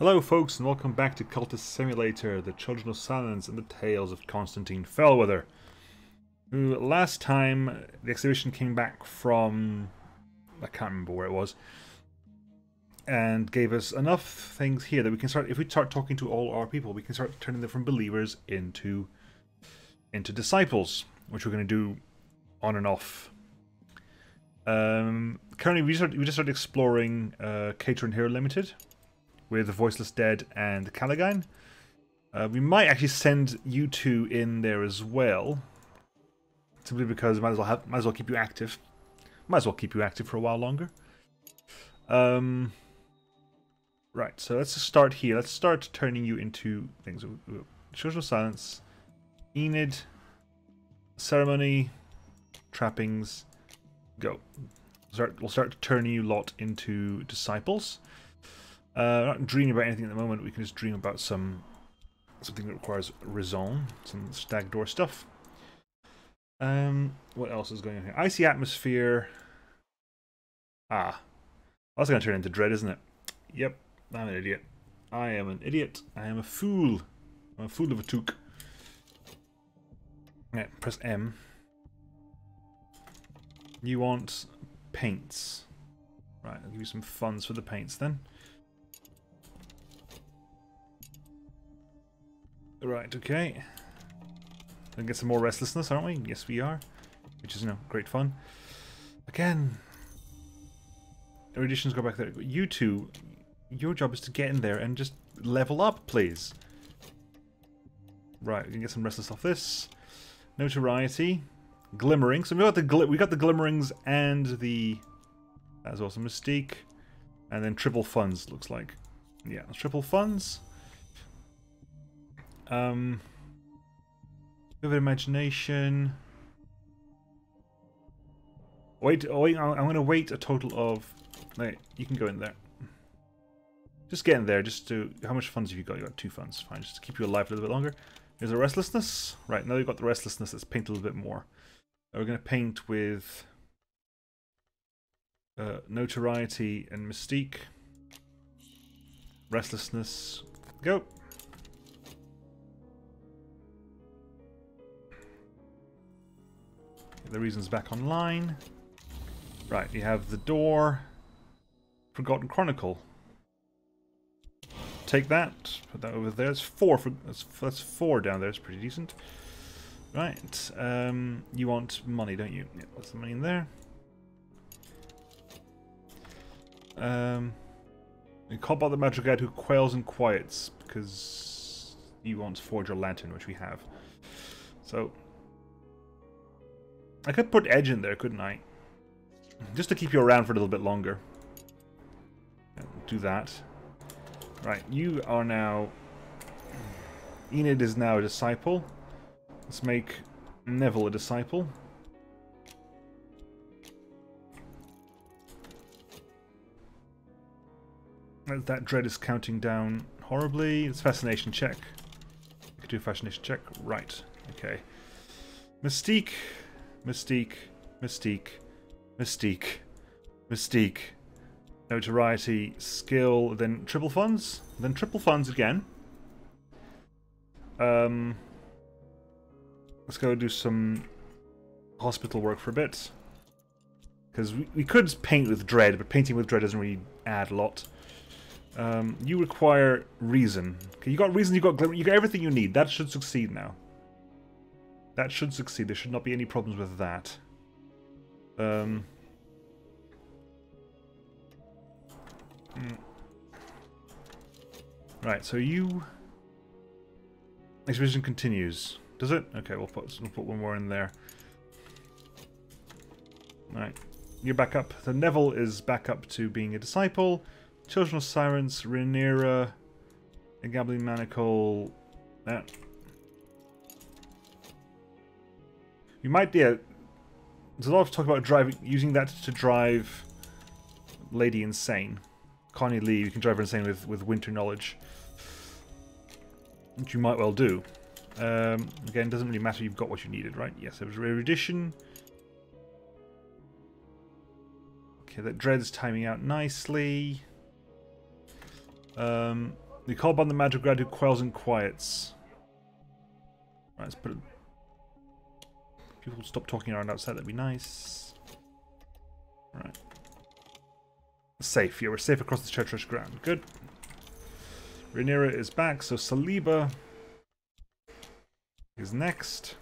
Hello folks and welcome back to Cultist Simulator, the Children of Silence and the Tales of Constantine Fellwether. Who last time the exhibition came back from, I can't remember where it was, and gave us enough things here that we can start, if we start talking to all our people, we can start turning them from believers into disciples, which we're going to do on and off. Currently we just started exploring Cater & Hero Limited with the Voiceless Dead and Callaghan. We might actually send you two in there as well, simply because it might as well keep you active. Might as well keep you active for a while longer. Right, so let's just start here. Let's start turning you into things. Children of Silence, Enid, Ceremony, Trappings, go. We'll start turning you lot into disciples. Not dreaming about anything at the moment. We can just dream about something that requires raison, some stag door stuff. What else is going on here? Icy atmosphere. That's going to turn into dread, isn't it? Yep, I'm an idiot. I am an idiot. I am a fool. I'm a fool of a toque. Right, press M. You want paints. Right, I'll give you some funds for the paints then. Right, okay. Gonna get some more restlessness, aren't we? Yes, we are. Which is, great fun. Again, eruditions go back there. You two, your job is to get in there and just level up, please. Right, we can get some restless off this. Notoriety, glimmering. So we got the glimmerings and the as well some mystique, and then triple funds. Looks like, yeah, triple funds. Vivid imagination. Wait, I'm going to wait a total of... Wait, you can go in there. Just get in there, just to... How much funds have you got? You got 2 funds, fine, just to keep you alive a little bit longer. There's a restlessness. Right, now you've got the restlessness, let's paint a little bit more. We're going to paint with... notoriety and mystique. Restlessness. Go! The reason's back online. Right, you have the door. Forgotten Chronicle. Take that. Put that over there. It's 4. That's 4 down there. It's pretty decent. Right. You want money, don't you? Yeah, that's the money in there. You call out the magic guide who quells and quiets because you want Forge your Lantern, which we have. So. I could put Edge in there, couldn't I? Just to keep you around for a little bit longer. Do that. Right, you are now... Enid is now a disciple. Let's make Neville a disciple. That dread is counting down horribly. It's fascination check. You could do a fascination check. Right, okay. Mystique... Mystique, Mystique, Mystique, Mystique, notoriety, skill, then triple funds again. Let's go do some hospital work for a bit. Because we could paint with dread, but painting with dread doesn't really add a lot. You require reason. Okay, you got reason, you got glimmer, you got everything you need. That should succeed now. That should succeed. There should not be any problems with that. Right, so you... Exhibition continues. Does it? Okay, we'll put one more in there. Right, you're back up. So Neville is back up to being a disciple. Children of Silence, Rhaenyra, a Gambling Manacle... You might, yeah. There's a lot of talk about using that to drive Lady insane. Connie Lee, you can drive her insane with winter knowledge. Which you might well do. Again, doesn't really matter, you've got what you needed, right? Yes, there was erudition. Okay, that dread's timing out nicely. We call upon the magic grad who quells and quiets. Right, let's put it. People stop talking around outside, that'd be nice. Right. Safe, yeah, we're safe across the treacherous ground. Good. Rhaenyra is back, so Saliba is next.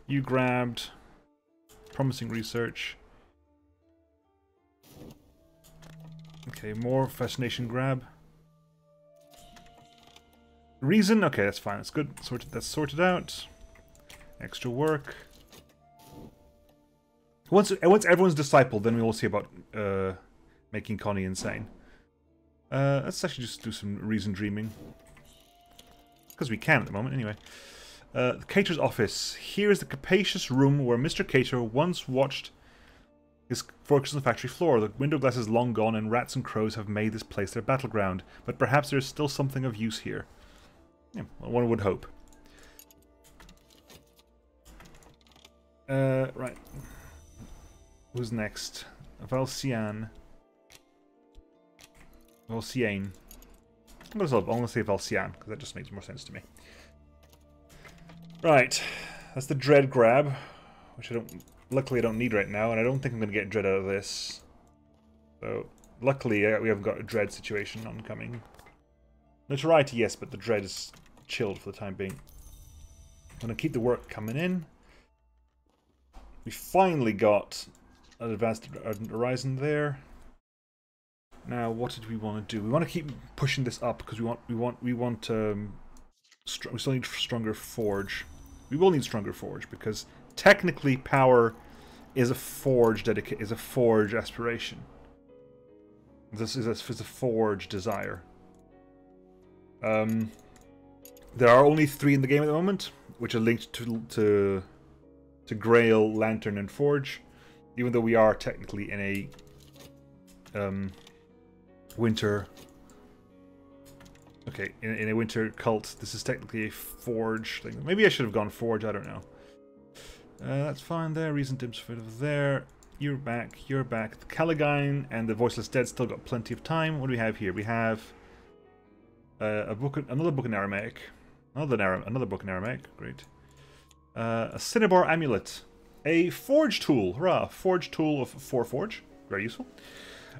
You grabbed promising research. Okay, more fascination grab. Reason? Okay, that's fine. That's good. That's sorted out. Extra work. Once everyone's discipled, then we will see about making Connie insane. Let's actually just do some reason dreaming. Because we can at the moment, anyway. The Cater's office. Here is the capacious room where Mr. Cater once watched his workers on the factory floor. The window glass is long gone, and rats and crows have made this place their battleground. But perhaps there is still something of use here. Yeah, well, one would hope. Right. Who's next? Valciane. Valciane. I'm going to say Valciane, because that just makes more sense to me. Right. That's the dread grab, which luckily I don't need right now, and I don't think I'm going to get dread out of this. So, luckily we haven't got a dread situation oncoming. Notoriety, yes, but the dread is chilled for the time being. I'm going to keep the work coming in. We finally got an advanced horizon there. Now, what did we want to do? We want to keep pushing this up because we still need stronger forge. We will need stronger forge because technically power is a forge aspiration. This is a forge desire. There are only 3 in the game at the moment, which are linked to Grail, Lantern, and Forge. Even though we are technically in a winter. Okay, in a winter cult, this is technically a Forge thing. Maybe I should have gone Forge. I don't know. That's fine. There, Reason Dim's over there. You're back. You're back. The Caligyne and the Voiceless Dead still got plenty of time. What do we have here? We have another book in Aramaic. Another book in Aramaic. Great. A Cinnabar Amulet. A Forge Tool. Hurrah! Forge Tool of 4 Forge. Very useful.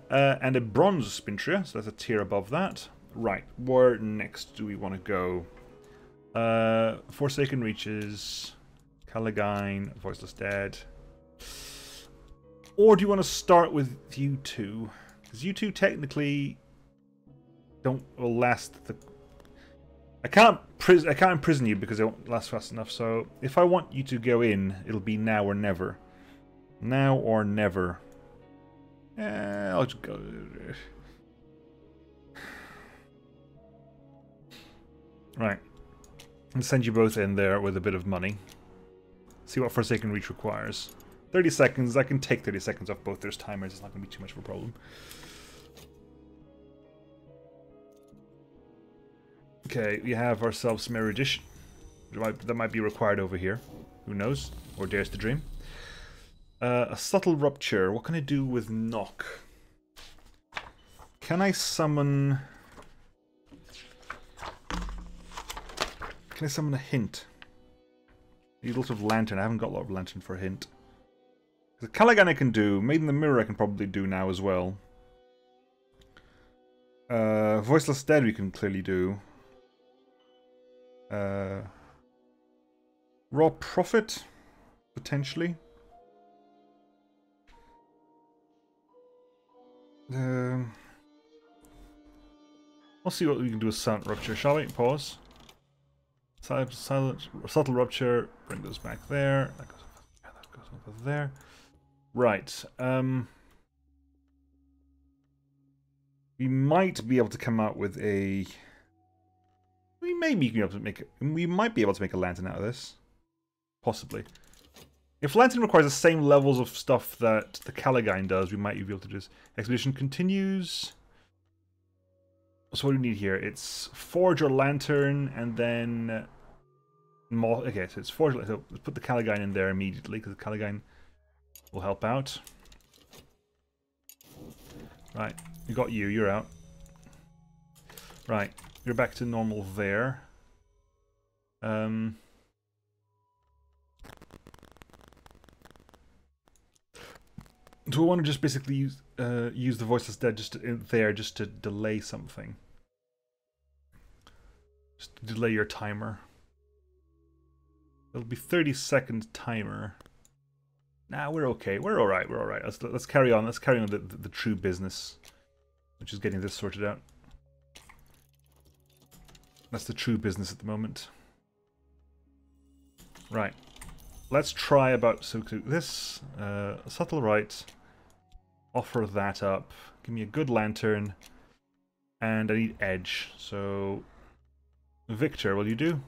And a Bronze Spintria. So that's a tier above that. Right. Where next do we want to go? Forsaken Reaches. Caligyne. Voiceless Dead. Or do you want to start with you two? Because you two technically will last the... I can't imprison you because it won't last fast enough, so if I want you to go in, it'll be now or never. Now or never. I'll just go... Right. I'll send you both in there with a bit of money. See what Forsaken Reach requires. 30 seconds. I can take 30 seconds off both. There's timers. It's not going to be too much of a problem. Okay, we have ourselves some erudition. That might be required over here. Who knows? Or dares to dream. A subtle rupture. What can I do with knock? Can I summon... Can I summon a hint? Need a lot of lantern. I haven't got a lot of lantern for a hint. The Caligyne I can do. Made in the Mirror I can probably do now as well. Voiceless Dead we can clearly do. Raw Prophet, potentially. We'll see what we can do with Silent Rupture, shall we? Pause. Subtle Rupture, bring those back there. That goes over there. Right. We might be able to come out with a... We might be able to make a lantern out of this. Possibly. If lantern requires the same levels of stuff that the Caligyne does, we might be able to do this. Expedition continues. So what do we need here? It's Forge or Lantern, and then... Okay, so it's Forge. So let's put the Caligyne in there immediately, because the Caligyne will help out. Right, we got you. You're out. Right, you're back to normal there. Do I want to just basically use the voiceless dead just to delay something? Just to delay your timer. It'll be 30-second timer. Nah, we're okay. We're all right. We're all right. Let's carry on. Let's carry on the true business, which is getting this sorted out. That's the true business at the moment. Right. Let's try about this subtle right. Offer that up. Give me a good lantern, and I need edge. So, Victor, will you do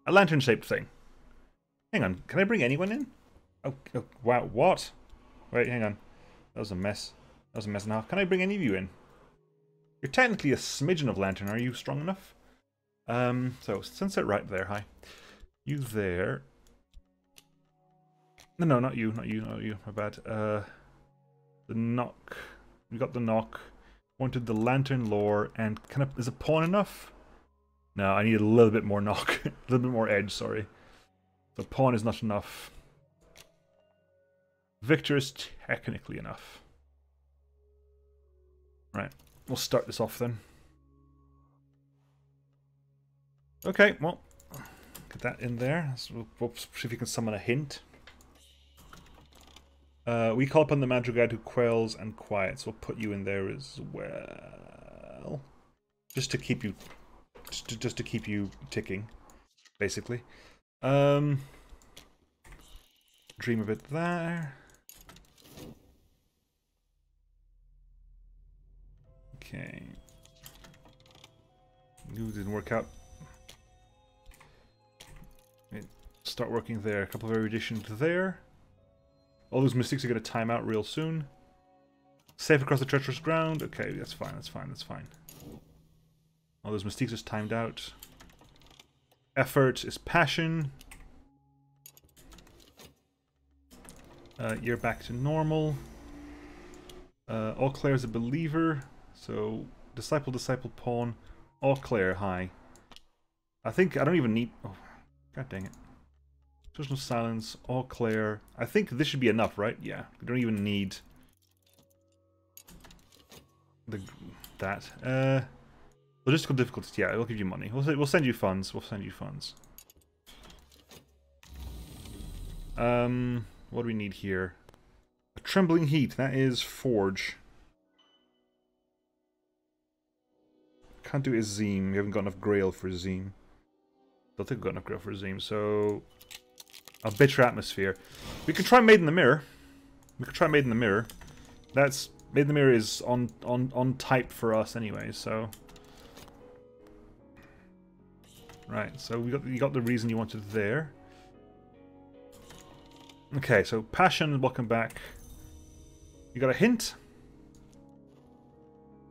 a lantern-shaped thing? Hang on. Can I bring anyone in? Oh, wow, what? Wait, hang on. That was a mess. That was a mess and a half. Can I bring any of you in? You're technically a smidgen of lantern. Are you strong enough? So, sunset right there, hi. You there. No, not you, not you, not you. My bad. The knock. We got the knock. Wanted the lantern lore, and is a pawn enough? No, I need a little bit more knock. A little bit more edge, sorry. The pawn is not enough. Victor is technically enough. Right, we'll start this off then. Okay, well, get that in there. So we'll see if we can summon a hint. We call upon the Madrigal who quells and quiets. We'll put you in there as well, just to keep you, just to keep you ticking, basically. Dream a bit there. Okay. Ooh, didn't work out. Start working there. A couple of erudition there. All those mystics are going to time out real soon. Safe across the treacherous ground. Okay, that's fine, that's fine, that's fine. All those mystics is timed out. Effort is passion. You're back to normal. All Claire is a believer. So, disciple, pawn. All Claire, high. I think I don't even need... Oh, god dang it. Social silence, all Claire. I think this should be enough, right? Yeah, we don't even need that. Logistical difficulties. Yeah, we'll give you money. We'll send you funds. We'll send you funds. What do we need here? A trembling heat. That is forge. Can't do Azim. We haven't got enough Grail for Azim. Don't think we've got enough Grail for Azim. So. A bitter atmosphere. We could try Made in the Mirror. We could try Made in the Mirror. That's Made in the Mirror is on type for us anyway. So right. So you got the reason you wanted there. Okay. So passion. Welcome back. You got a hint.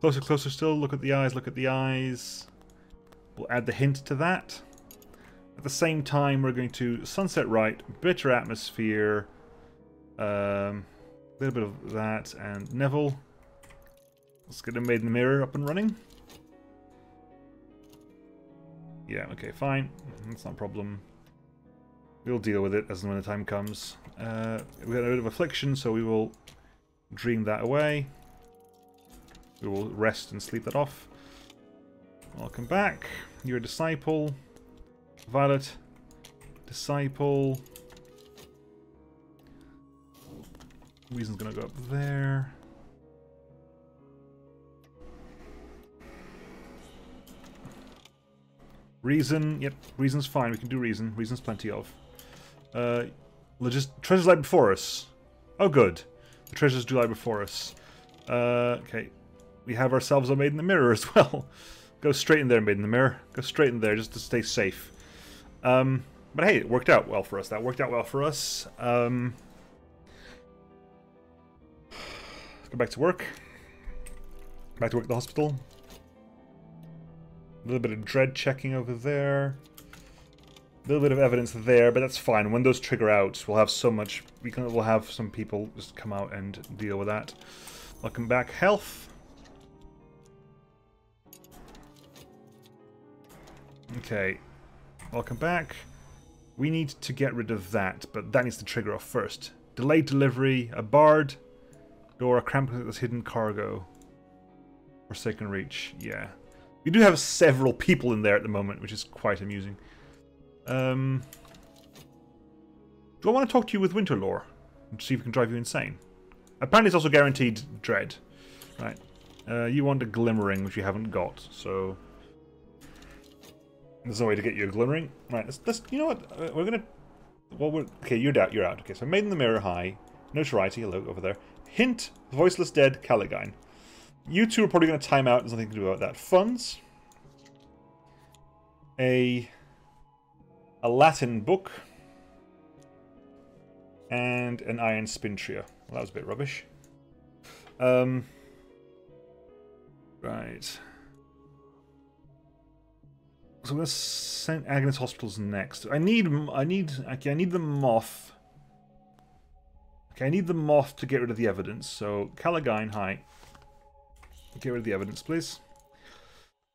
Closer, closer still. Look at the eyes. Look at the eyes. We'll add the hint to that. At the same time, we're going to Sunset Right, Bitter Atmosphere, a little bit of that, and Neville. Let's get him Made in the Mirror up and running. Yeah, okay, fine. That's not a problem. We'll deal with it as and when the time comes. We had a bit of affliction, so we will dream that away. We will rest and sleep that off. Welcome back. You're a disciple. Violet, disciple. Reason's gonna go up there. Reason, yep, reason's fine. We can do reason. Reason's plenty of. Treasures lie before us. Oh, good. The treasures do lie before us. Okay, we have ourselves a Made in the Mirror as well. Go straight in there, Made in the Mirror. Go straight in there just to stay safe. But hey, it worked out well for us. That worked out well for us. Go back to work. Back to work at the hospital. A little bit of dread checking over there. A little bit of evidence there, but that's fine. When those trigger out, we'll have so much. We'll have some people just come out and deal with that. Welcome back, health. Okay, welcome back. We need to get rid of that, but that needs to trigger off first. Delayed delivery, a bard, or a cramp that's hidden cargo. Forsaken reach, yeah. We do have several people in there at the moment, which is quite amusing. Do I want to talk to you with Winter Lore? And see if we can drive you insane. Apparently it's also guaranteed dread. Right. You want a glimmering, which you haven't got, so... There's no way to get you a glimmering. Right, let's you know what? We're gonna... Well, okay, you're out, you're out. Okay, so Maiden in the Mirror, hi. Notoriety, hello, over there. Hint, Voiceless Dead, Caligyne. You two are probably going to time out, there's nothing to do about that. Funds. A Latin book. And an iron spin trio. Well, that was a bit rubbish. Right. So I'm going to send Agnes Hospitals next. I need the moth. Okay, I need the moth to get rid of the evidence. So Caligyne, hi. Get rid of the evidence, please.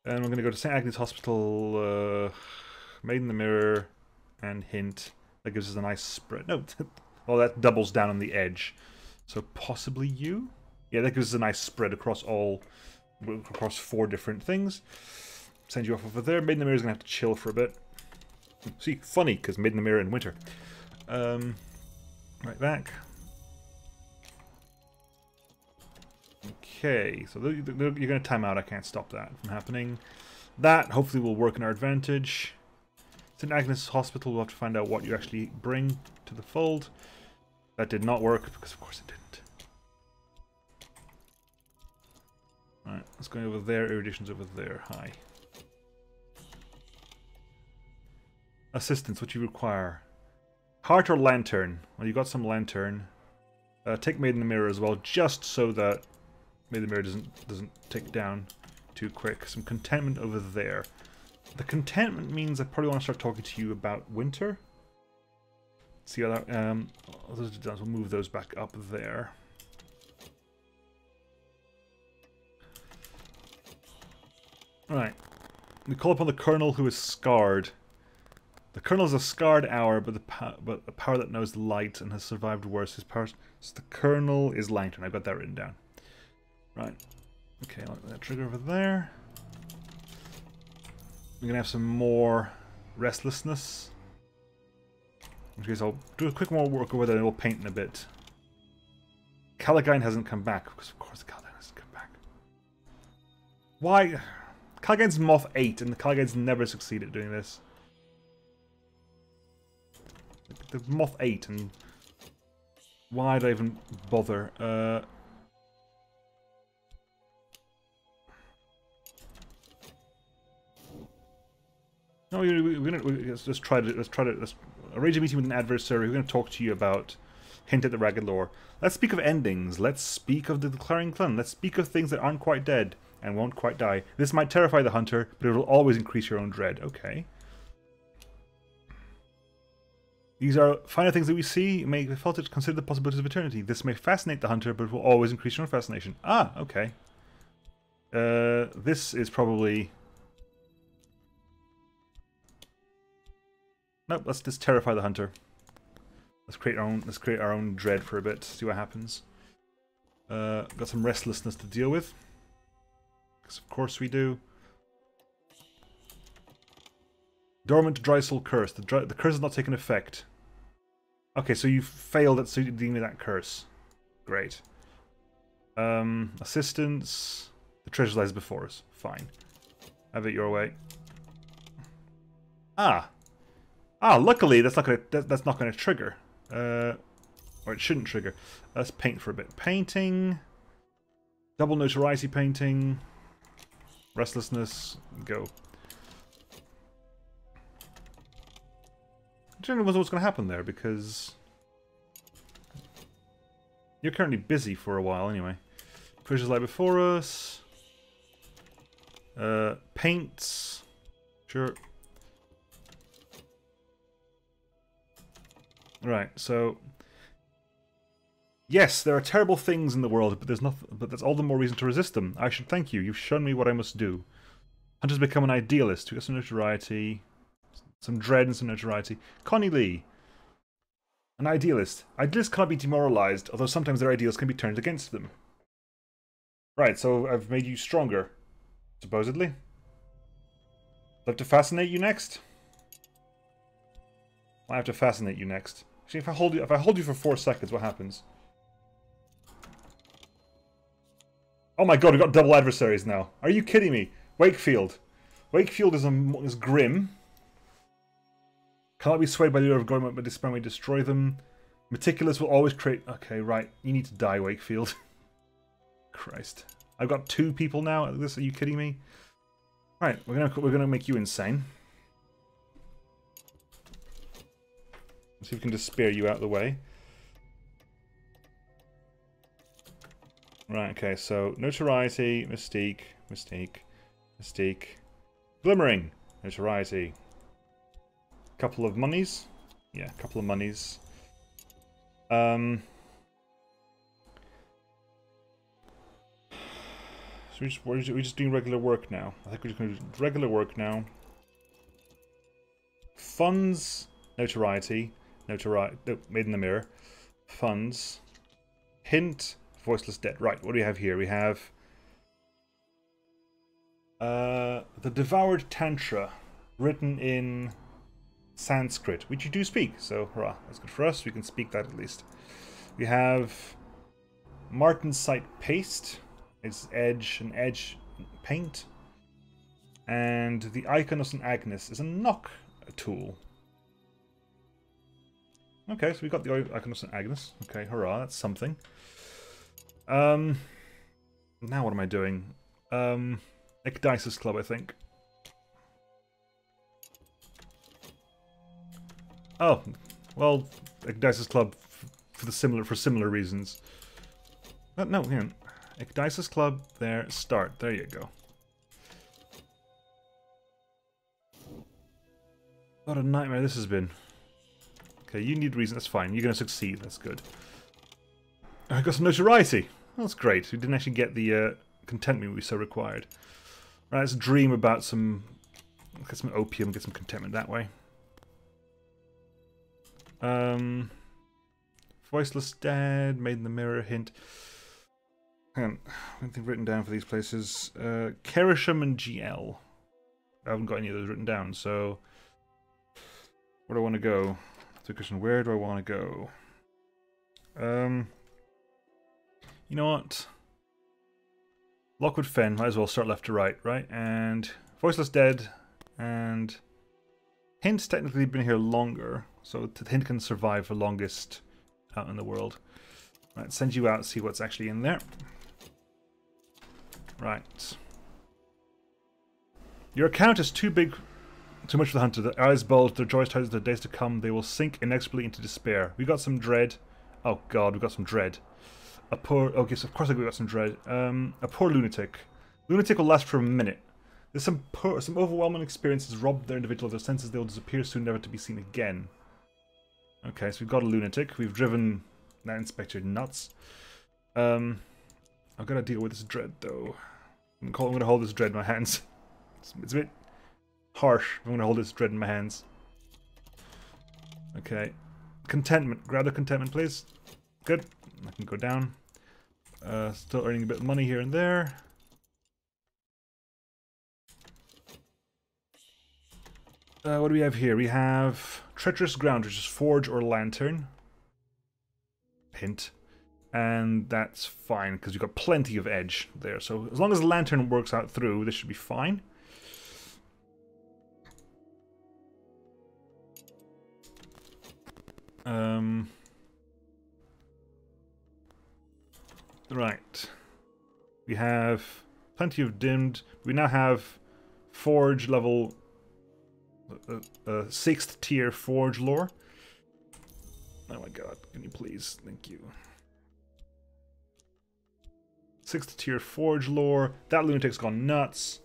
And I'm going to go to St. Agnes Hospital, Maiden in the Mirror, and Hint. That gives us a nice spread. No, well, that doubles down on the edge. So possibly you? Yeah, that gives us a nice spread across across 4 different things. Send you off over there. Maiden in the Mirror is going to have to chill for a bit. See, funny, because Maiden in the Mirror in winter. Right back. Okay, so you're going to time out. I can't stop that from happening. That hopefully will work in our advantage. St. Agnes Hospital, we'll have to find out what you actually bring to the fold. That did not work, because of course it didn't. Alright, let's go over there. Erudition's over there. Hi. Assistance, what you require. Heart or lantern? Well, you got some lantern. Take Maiden in the Mirror as well, just so that Maiden in the Mirror doesn't tick down too quick. Some contentment over there. The contentment means I probably want to start talking to you about winter. See how that those does. We'll move those back up there. Right. We call upon the Colonel, who is scarred. The Colonel is a scarred hour, but a power that knows light and has survived worse. His power. So the Colonel is lantern. I've got that written down. Right. Okay, I'll let that trigger over there. We're gonna have some more restlessness. In which case, I'll do a quick more work over there and we'll paint in a bit. Caligyne hasn't come back, because of course Caligyne hasn't come back. Why? Caligyne's Moth 8, and the Caligyne's never succeeded at doing this. The Moth 8, and why did I even bother? No, let's arrange a meeting with an adversary. We're going to talk to you about Hint at the Ragged Lore. Let's speak of endings. Let's speak of the Declaring Clan. Let's speak of things that aren't quite dead and won't quite die. This might terrify the hunter, but it will always increase your own dread. Okay. These are finer things that we see. May fail to consider the possibilities of eternity. This may fascinate the hunter, but it will always increase your own fascination. Ah, okay. This is probably... Nope, let's just terrify the hunter. Let's create our own dread for a bit, see what happens. Got some restlessness to deal with. Because of course we do. Dormant Dry Soul Curse. The curse has not taken effect. Okay, so you failed at dealing with that curse. Great. Assistance. The treasure lies before us. Fine. Have it your way. Ah. Ah, luckily that's not gonna trigger. Or it shouldn't trigger. Let's paint for a bit. Painting. Double notoriety painting. Restlessness. Go. I don't know what's going to happen there because you're currently busy for a while anyway. Treasures lie before us. Paints. Sure. Right, so yes, there are terrible things in the world, but there's nothing. But that's all the more reason to resist them. I should thank you. You've shown me what I must do. Hunter's become an idealist. We got some notoriety. Some dread and some notoriety. Connie Lee. An idealist. Idealists cannot be demoralized, although sometimes their ideals can be turned against them. Right, so I've made you stronger. Supposedly. Do I have to fascinate you next? I have to fascinate you next. Actually, if I hold you for 4 seconds, what happens? Oh my god, we've got double adversaries now. Are you kidding me? Wakefield. Wakefield is grim. Cannot be swayed by the order of government, but despair may destroy them. Meticulous will always create... Okay, right. You need to die, Wakefield. Christ. I've got 2 people now at this. Are you kidding me? Right, we're gonna make you insane. Let's see if we can just spare you out of the way. Right, okay, so notoriety, mystique, glimmering, notoriety. Couple of monies. Yeah, couple of monies. So we're just doing regular work now. I think we're just going to do regular work now. Funds, notoriety, no, made in the mirror. Funds, hint, voiceless dead. Right, what do we have here? We have the Devoured Tantra, written in Sanskrit, which you do speak, so hurrah, that's good for us. We can speak that at least. We have Martensite Paste. It's edge and edge paint. And the Icon of St. Agnes is a knock tool. Okay, so we got the Icon of St. Agnes. Okay, hurrah, that's something. Now what am I doing? Ecdysis Club, I think. Oh, well, Ecdysis Club for similar reasons. But no, hang on. Ecdysis Club, there, start. There you go. What a nightmare this has been. Okay, you need reason, that's fine. You're going to succeed, that's good. I got some notoriety. That's great. We didn't actually get the contentment we so required. Right, let's dream about get some opium, get some contentment that way. Voiceless Dead, Made in the Mirror, hint. Hang on, anything written down for these places? Kerisham and GL. I haven't got any of those written down, so where do I want to go? That's a question. Where do I want to go? You know what? Lockwood Fen, might as well start left to right, right? And Voiceless Dead and Hint's technically been here longer, so Hint can survive for longest out in the world. Right, send you out, see what's actually in there. Right. Your account is too big, too much for the hunter. Their eyes bulge, their joys tell the days to come. They will sink inexorably into despair. We got some dread. Oh god, we got some dread. A poor... Okay, so of course we got some dread. A poor lunatic. Lunatic will last for a minute. There's some overwhelming experiences robbed their individual of their senses. They will disappear soon, never to be seen again. Okay, so we've got a lunatic. We've driven that inspector nuts. I've got to deal with this dread, though. I'm going to hold this dread in my hands. It's a bit harsh. I'm going to hold this dread in my hands. Okay. Contentment. Grab the contentment, please. Good. I can go down. Still earning a bit of money here and there. What do we have here? We have Treacherous Ground, which is Forge or Lantern. Hint. And that's fine, because we've got plenty of edge there. So as long as the Lantern works out through, this should be fine. Right. We have plenty of dimmed. We now have Forge level... 6th tier Forge lore. Oh my god, can you please? Thank you. 6th tier Forge lore. That lunatic's gone nuts.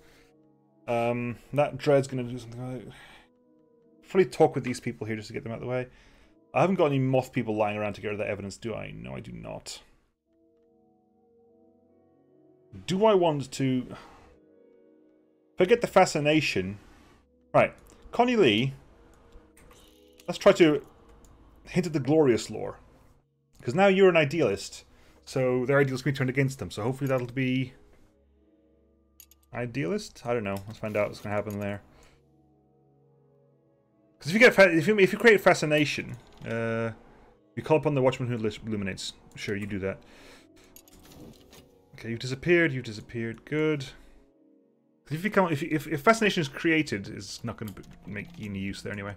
That dread's gonna do something. Probably talk with these people here just to get them out of the way. I haven't got any moth people lying around to gather that evidence, do I? No, I do not. Do I want to... Forget the fascination. Right. Connie Lee. Let's try to hint at the glorious lore. Because now you're an idealist. So their ideals can be turned against them. So hopefully that'll be... idealist? I don't know. Let's find out what's going to happen there. Because if you get if you create fascination, you call upon the watchman who illuminates. Sure, you do that. Okay, you've disappeared. You've disappeared. Good. If fascination is created, it's not going to make any use there anyway.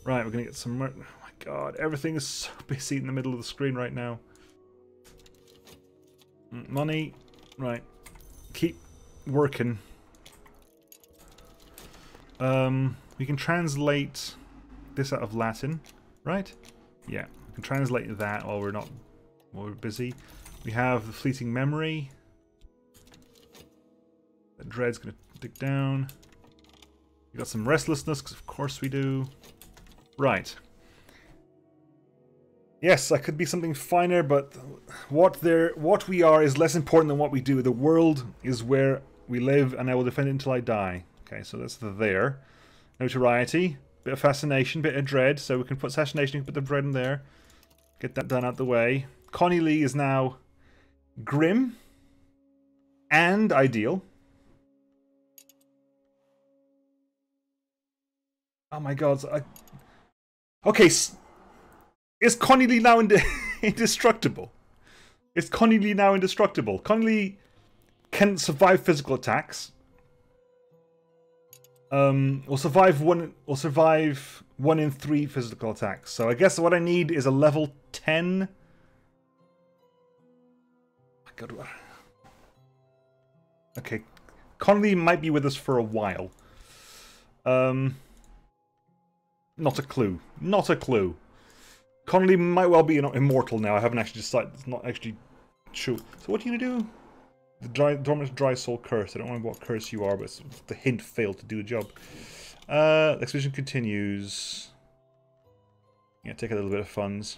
Right, we're going to get some... oh my god, everything is so busy in the middle of the screen right now. Money. Right. Keep working. We can translate this out of Latin, right? Yeah, we can translate that while we're busy. We have the fleeting memory. The dread's gonna dig down. We got some restlessness, because of course we do. Right. Yes, I could be something finer, but what we are is less important than what we do. The world is where we live, and I will defend it until I die. Okay, so that's the there. Notoriety, bit of fascination, bit of dread. So we can put fascination, put the dread in there. Get that done out the way. Connie Lee is now grim and ideal. Oh my god! Okay, is Connie Lee now indestructible? Is Connie Lee now indestructible? Connie Lee can survive physical attacks. Will survive one in 3 physical attacks. So I guess what I need is a level 10. My god. Okay, Connie Lee might be with us for a while. Not a clue. Not a clue. Connie Lee might well be immortal now. I haven't actually decided. It's not actually true. So what are you gonna do? The dormant dry soul curse. I don't remember what curse you are, but the hint failed to do the job. The expedition continues. Yeah, take a little bit of funds.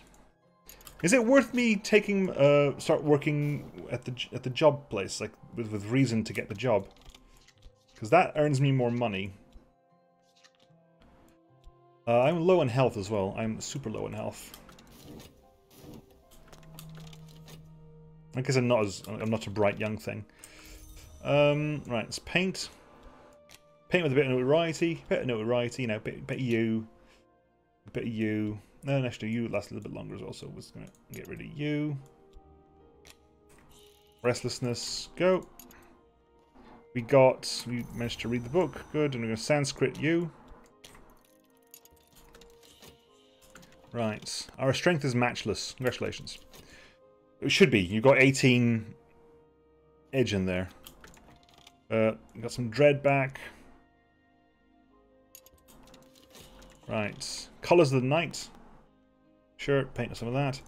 Is it worth me taking start working at the job place, like with reason to get the job? Because that earns me more money. I'm low in health as well. I'm super low in health. I guess I'm not a bright young thing. Right, let's paint. Paint with a bit of notoriety. Bit of notoriety, you know, bit of you. A bit of you. No, actually you last a little bit longer as well, so we're just gonna get rid of you. Restlessness, go. We managed to read the book, good, and we're gonna Sanskrit you. Right, our strength is matchless. Congratulations. It should be. You've got 18 edge in there. Got some dread back. Right. Colours of the night. Sure, paint some of that.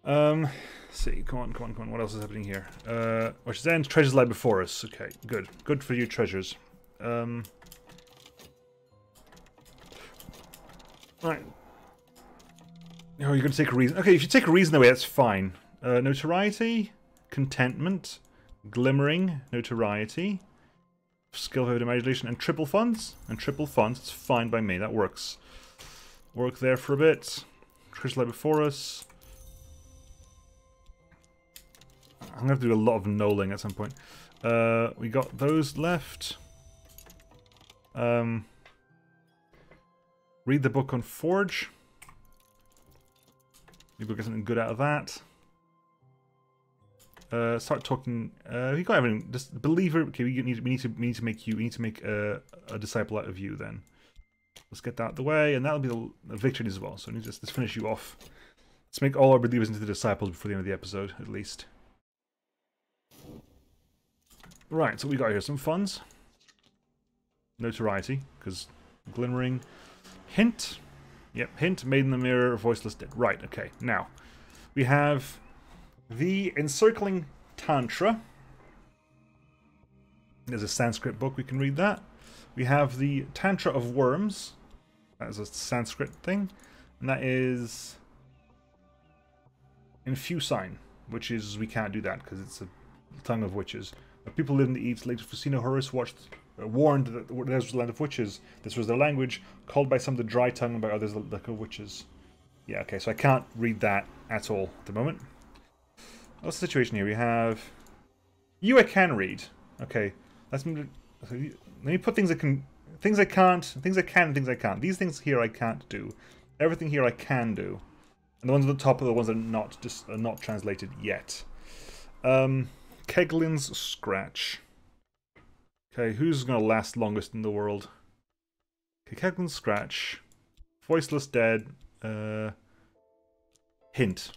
Let's see. Come on. What else is happening here? Which is end. Treasures lie before us. Okay, good. Good for you, treasures. Right. Oh, you're going to take a reason. Okay, if you take a reason away, that's fine. Notoriety, contentment, glimmering, notoriety, skill, vivid imagination, and triple funds. And triple funds, it's fine by me. That works. Work there for a bit. Treasure lie before us. I'm going to have to do a lot of knolling at some point. We got those left. Read the book on Forge. Maybe we'll get something good out of that. Start talking. You got everything. Just believer. Okay, we need to make a disciple out of you. Then let's get that out of the way, and that'll be the victory as well. So let's finish you off. Let's make all our believers into the disciples before the end of the episode, at least. Right. So we got here some funds, notoriety, because glimmering, hint. Yep, hint, made in the mirror, voiceless dead. Right, okay. Now, we have the Encircling Tantra. There's a Sanskrit book, we can read that. We have the Tantra of Worms. That is a Sanskrit thing. And that is Infusine, which is, we can't do that because it's a tongue of witches. The people living in the East, later Fusino Horus warned that this was the land of witches. This was their language, called by some the dry tongue and by others the lick of witches. Yeah, okay, so I can't read that at all at the moment. What's the situation here? We have... You I can read. Okay, let me put things I can... Things I can't, things I can, and things I can't. These things here I can't do. Everything here I can do. And the ones at the top are the ones that are not translated yet. Keglin's Scratch. Okay, who's going to last longest in the world? Okay, Keglin's Scratch. Voiceless Dead. Hint.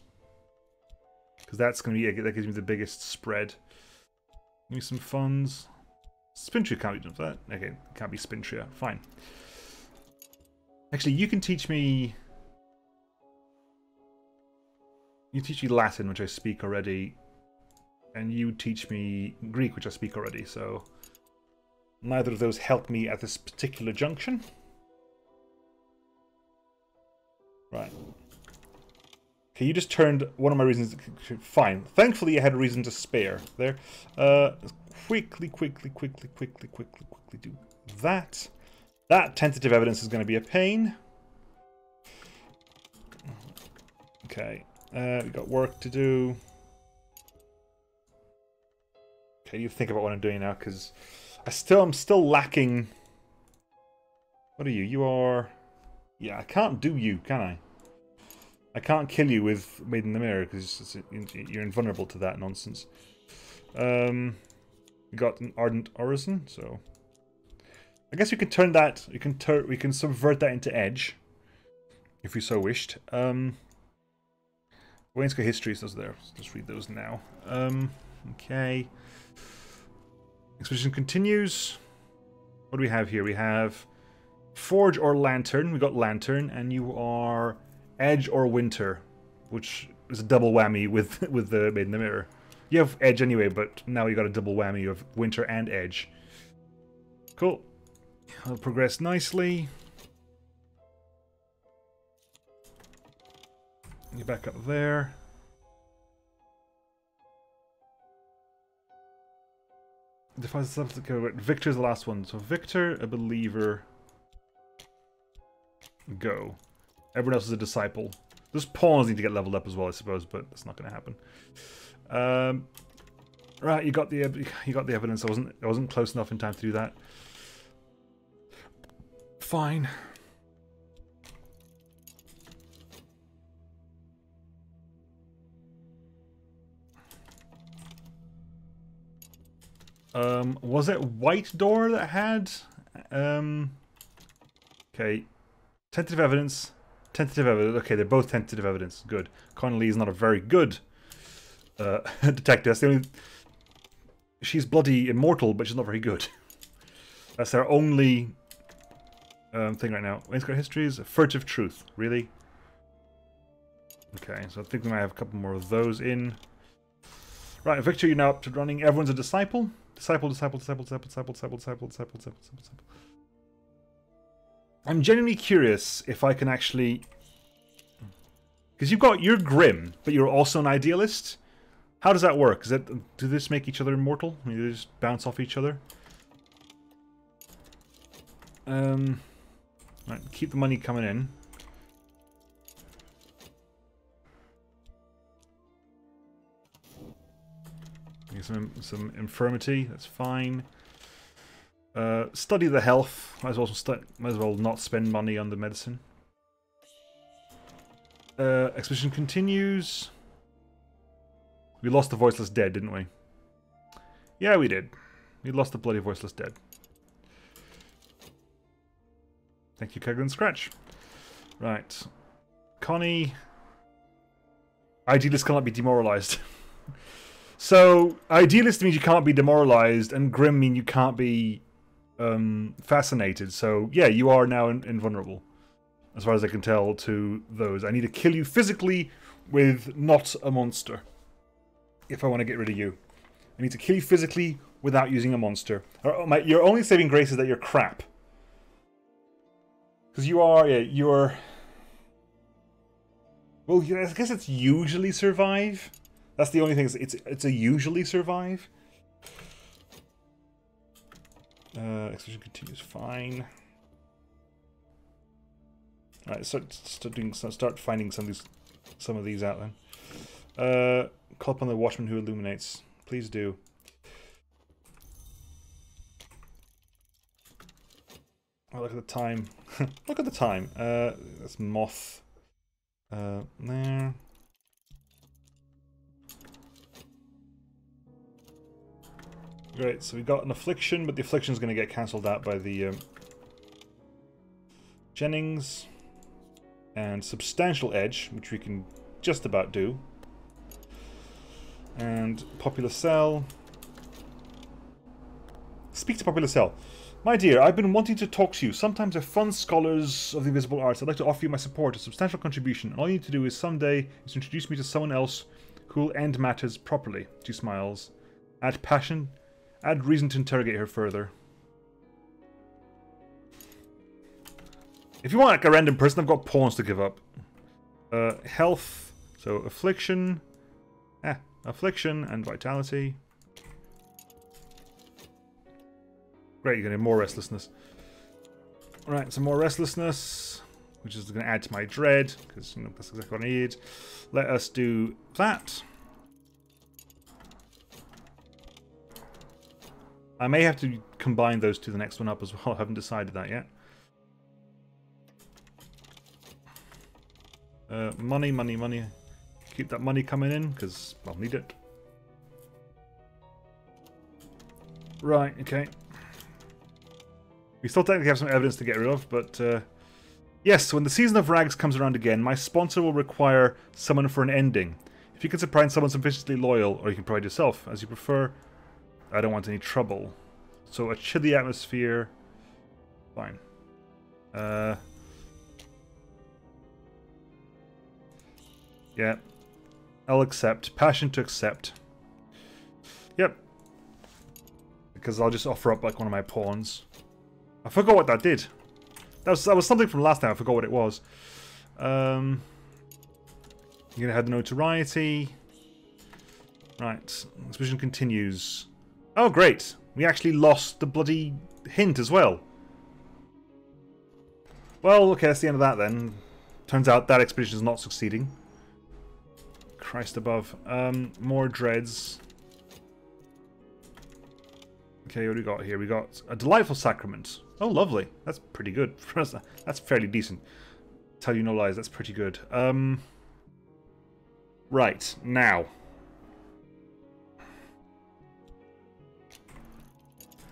Because that's going to be... That gives me the biggest spread. Give me some funds. Spintria can't be done for that. Okay, can't be Spintria. Fine. Actually, you can teach me... You teach me Latin, which I speak already. And you teach me Greek, which I speak already. So neither of those help me at this particular junction. Right. Okay, you just turned one of my reasons... Fine. Thankfully, I had a reason to spare there. Quickly do that. That tentative evidence is going to be a pain. Okay. We've got work to do. Okay, you think about what I'm doing now, because I'm still lacking... What are you? You are... Yeah, I can't do you, can I? I can't kill you with Made in the Mirror, because you're invulnerable to that nonsense. We got an Ardent Orison, so... I guess we could turn that... We can subvert that into Edge, if we so wished. Wainscot Histories, those are there. Let's read those now. Okay. Expedition continues. What do we have here? We have Forge or Lantern. We got Lantern, and you are Edge or Winter, which is a double whammy with the Made in the Mirror. You have Edge anyway, but now you got a double whammy of Winter and Edge. Cool. I'll progress nicely. Get back up there. Victor's the last one. So Victor, a believer. Go. Everyone else is a disciple. Those pawns need to get leveled up as well, I suppose, but that's not going to happen. Right, you got the evidence. I wasn't close enough in time to do that. Fine. Was it White Door that had? Okay. Tentative evidence. Tentative evidence. Okay, they're both tentative evidence. Good. Connie is not a very good detective. That's the only... She's bloody immortal, but she's not very good. That's their only thing right now. Wainscot Histories. Furtive Truth. Really? Okay, so I think we might have a couple more of those in. Right, Victor, you're now up to running. Everyone's a disciple. Disciple. I'm genuinely curious if I can actually... Because you're grim, but you're also an idealist. How does that work? Do this make each other immortal? I mean, they just bounce off each other? Right, keep the money coming in. Some infirmity, that's fine. Study the health. Might as well not spend money on the medicine. Expedition continues. We lost the Voiceless Dead, didn't we? Yeah, we did. We lost the bloody Voiceless Dead. Thank you, Keglen Scratch. Right. Connie. Idealist cannot be demoralized. So, idealist means you can't be demoralized, and grim mean you can't be fascinated. So, yeah, you are now invulnerable. As far as I can tell to those. I need to kill you physically with not a monster. If I want to get rid of you. I need to kill you physically without using a monster. Your only saving grace is that you're crap. Because you are, yeah, you're... Well, I guess it's usually survive. That's the only thing. It's a usually survive. Expedition continues fine. Alright, start finding some of these out then. Call upon the watchman who illuminates. Please do. Oh, look at the time. Look at the time. That's moth. There. Great, so we got an affliction, but the affliction is going to get cancelled out by the Jennings. And substantial edge, which we can just about do. And popular cell. Speak to popular cell. My dear, I've been wanting to talk to you. Sometimes I fund scholars of the invisible arts. I'd like to offer you my support, a substantial contribution. All you need to do is someday is to introduce me to someone else who will end matters properly. She smiles. Add passion. Add reason to interrogate her further. If you want like a random person, I've got pawns to give up. Health. So affliction. Affliction and vitality. Great, you're going to have more restlessness. Alright, some more restlessness, which is going to add to my dread, because you know, that's exactly what I need. Let us do that. I may have to combine those to the next one up as well. I haven't decided that yet. Money, money, money. Keep that money coming in, because I'll need it. Right, okay. We still technically have some evidence to get rid of, but... yes, when the season of rags comes around again, my sponsor will require someone for an ending. If you can find someone sufficiently loyal, or you can provide yourself, as you prefer, I don't want any trouble. So a chilly atmosphere... Fine. Yeah. I'll accept. Passion to accept. Yep. Because I'll just offer up like one of my pawns. I forgot what that did. That was something from last time. I forgot what it was. You're gonna have the notoriety. Right. Expedition continues. Oh, great. We actually lost the bloody hint as well. Well, okay, that's the end of that then. Turns out that expedition is not succeeding. Christ above. More dreads. Okay, what do we got here? We got a delightful sacrament. Oh, lovely. That's pretty good. That's fairly decent. Tell you no lies, that's pretty good. Right, now.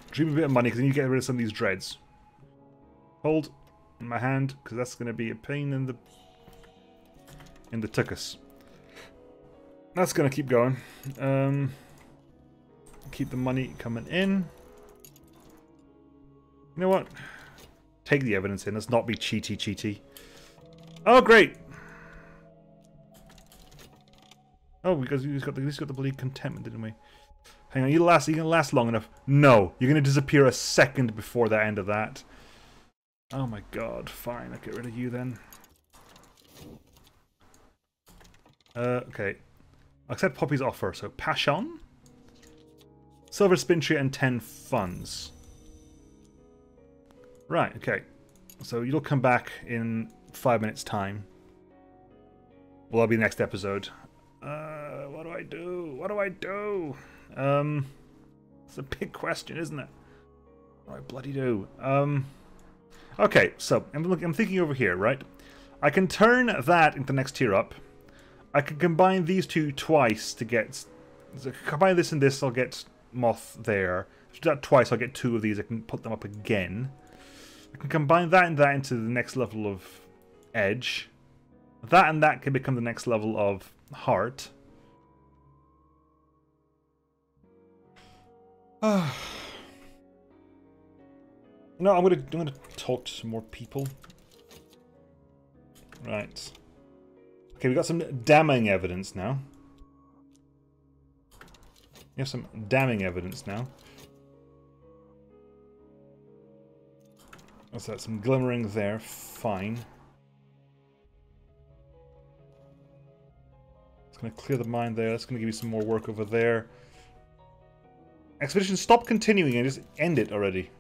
Dream a bit of money, because then you get rid of some of these dreads. Hold in my hand, because that's going to be a pain in the tuchus. That's going to keep going. Keep the money coming in. You know what? Take the evidence in. Let's not be cheaty. Oh, great! Oh, because we got the bloody contentment, didn't we? Hang on, you gonna last long enough? No, you're gonna disappear a second before the end of that. Oh my god! Fine, I'll get rid of you then. Okay. Accept Poppy's offer. So passion, silver spin tree, and 10 funds. Right. Okay. So you'll come back in 5 minutes' time. Well, that'll be the next episode. What do I do? What do I do? It's a big question, isn't it? What do I bloody do? Okay, so I'm thinking over here, right? I can turn that into the next tier up. I can combine these two twice to get... So combine this and this, I'll get moth there. If I do that twice, I'll get 2 of these. I can put them up again. I can combine that and that into the next level of edge. That and that can become the next level of heart. No, I'm gonna talk to some more people. Right. Okay, we got some damning evidence now. We have some damning evidence now. What's that? Some glimmering there. Fine. It's going to clear the mind there. That's going to give you some more work over there. Expedition, stop continuing and just end it already.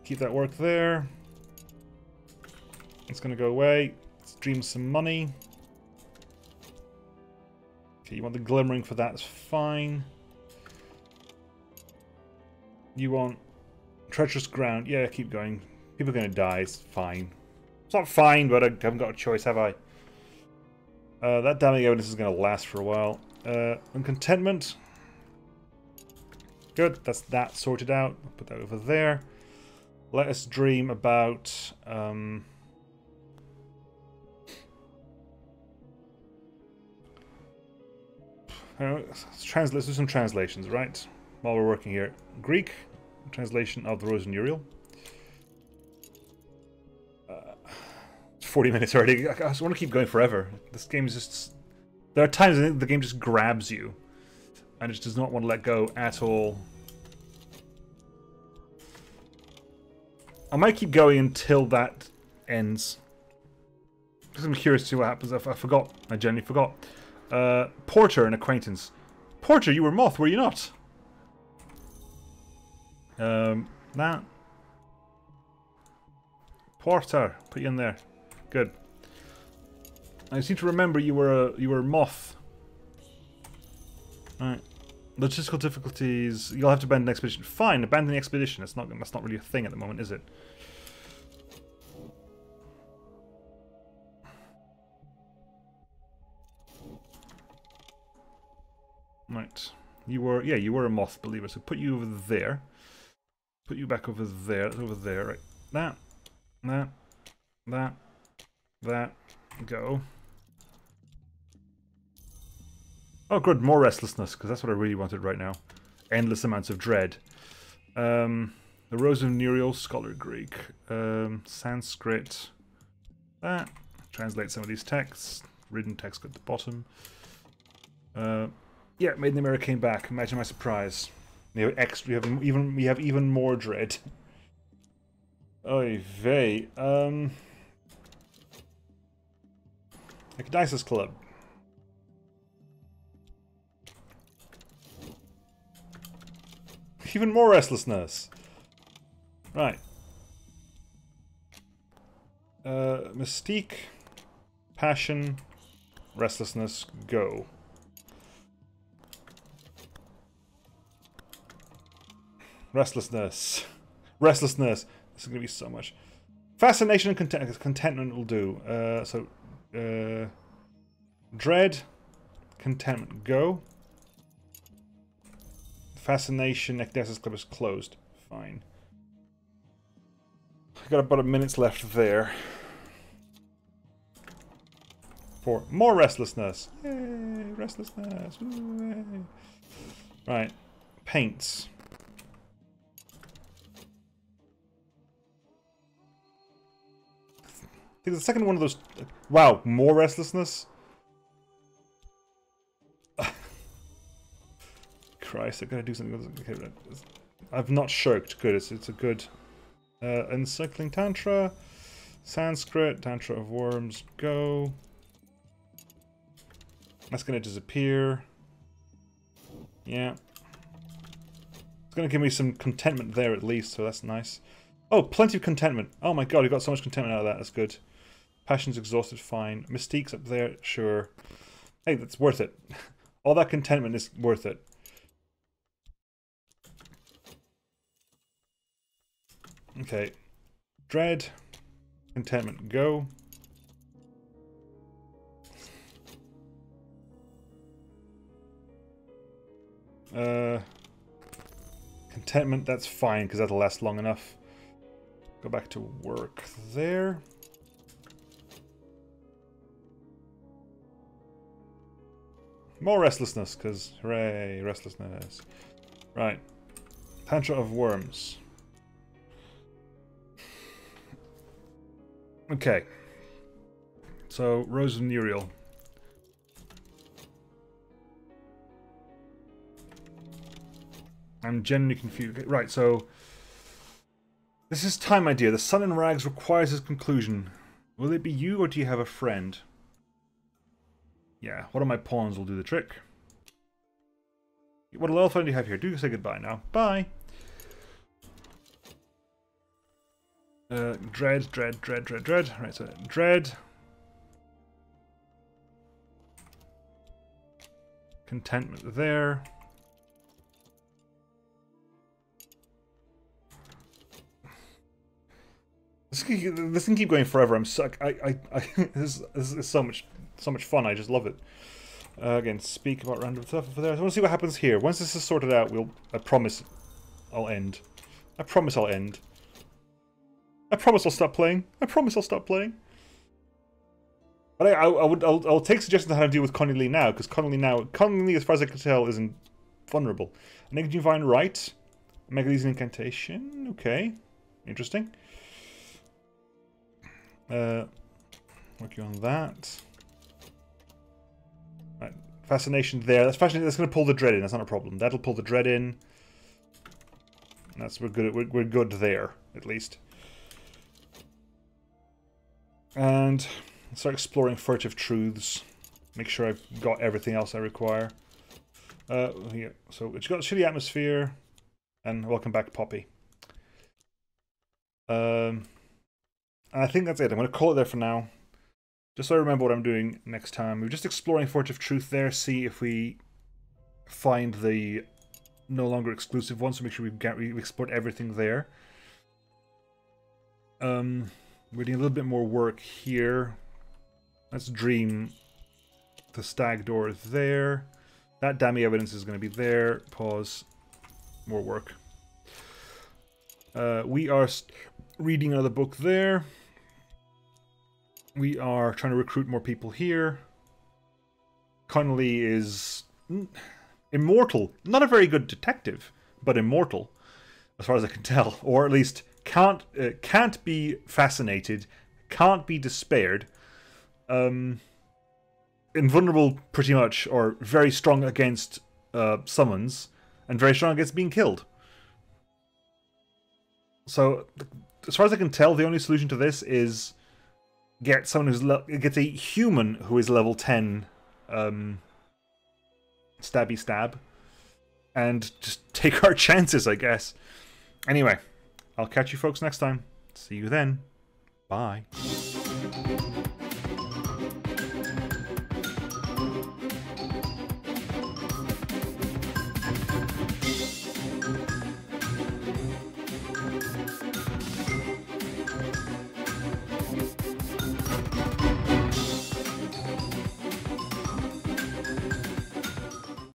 Keep that work there. It's going to go away. Let's dream some money. Okay, you want the glimmering for that, it's fine. You want treacherous ground. Yeah, keep going. People are going to die, it's fine. It's not fine, but I haven't got a choice, have I? That damning evidence is going to last for a while. And contentment. Good, that's that sorted out. I'll put that over there. Let us dream about... let's do some translations, right? While we're working here. Greek, translation of the Rose and Uriel. 40 minutes already. I just want to keep going forever. This game is just... There are times I think the game just grabs you. And it just does not want to let go at all. I might keep going until that ends. Because I'm curious to see what happens. I forgot. I genuinely forgot. Porter, an acquaintance. Porter, you were Moth, were you not? That. Porter, put you in there. Good. I seem to remember you were Moth. Alright. Logistical difficulties. You'll have to abandon the expedition. Fine, abandon the expedition. That's not really a thing at the moment, is it? Right. You were a Moth believer, so put you over there. Put you back over there. Over there, right. That. Go. Oh, good, more restlessness, because that's what I really wanted right now. Endless amounts of dread. The Rose of Nuriel, Scholar Greek. Sanskrit. That. Translate some of these texts. Written text at the bottom. Yeah, Maiden Mirror came back. Imagine my surprise. We have extra. We have even more dread. Oy vey. Ecdysis Club. Even more restlessness. Right. Mystique, passion, restlessness, go. Restlessness. Restlessness. This is going to be so much. Fascination and contentment will do. Dread, contentment, go. Fascination, Ecdysis Club is closed. Fine. I've got about a minute's left there. For more restlessness. Yay, restlessness. Yay. Right. Paints. I think the second one of those... Wow, more restlessness? Christ, I've got to do something. Okay, I've not shirked. Good, it's a good... Encircling Tantra. Sanskrit, Tantra of Worms, go. That's going to disappear. Yeah. It's going to give me some contentment there at least, so that's nice. Oh, plenty of contentment. Oh my god, I got so much contentment out of that. That's good. Passion's exhausted, fine. Mystique's up there, sure. Hey, that's worth it. All that contentment is worth it. Okay. Dread. Contentment, go. Contentment, that's fine, because that'll last long enough. Go back to work there. More restlessness, because hooray, restlessness. Right. Tantra of Worms. Okay. So, Rose of Nuriel. I'm genuinely confused. Right, so... This is time, my dear. The sun in rags requires his conclusion. Will it be you, or do you have a friend? Yeah, one of my pawns will do the trick. What a little fun do you have here? Do say goodbye now. Bye! Dread. Right, so dread. Contentment there. This can keep going forever. I'm so this is so much fun. I just love it. Again, speak about random stuff over there. I want to see what happens here. Once this is sorted out, I promise I'll end. I promise I'll end. I promise I'll stop playing. I promise I'll stop playing. But I'll take suggestions on how to deal with Connie Lee now, because Connie Lee, as far as I can tell, isn't vulnerable. A negative divine right. Mega Lee's an incantation. Okay. Interesting. Working on that. Right. Fascination there. That's fascinating. That's going to pull the dread in. That's not a problem. That'll pull the dread in. We're good. We're good there, at least. And start exploring furtive truths. Make sure I've got everything else I require. Here. So it's got shitty atmosphere, and welcome back, Poppy. And I think that's it. I'm going to call it there for now. Just so I remember what I'm doing next time. We're just exploring furtive truth there. See if we find the no longer exclusive one. So make sure we explored everything there. We're doing a little bit more work here. Let's dream. The stag door is there. That dummy evidence is going to be there. Pause. More work. We are reading another book there. We are trying to recruit more people here. Connie is immortal. Not a very good detective, but immortal, as far as I can tell. Or at least can't be fascinated, can't be despaired. Invulnerable, pretty much, or very strong against summons, and very strong against being killed. So, as far as I can tell, the only solution to this is get someone gets a human who is level 10 stabby stab, and just take our chances, I guess. Anyway, I'll catch you folks next time. See you then. Bye.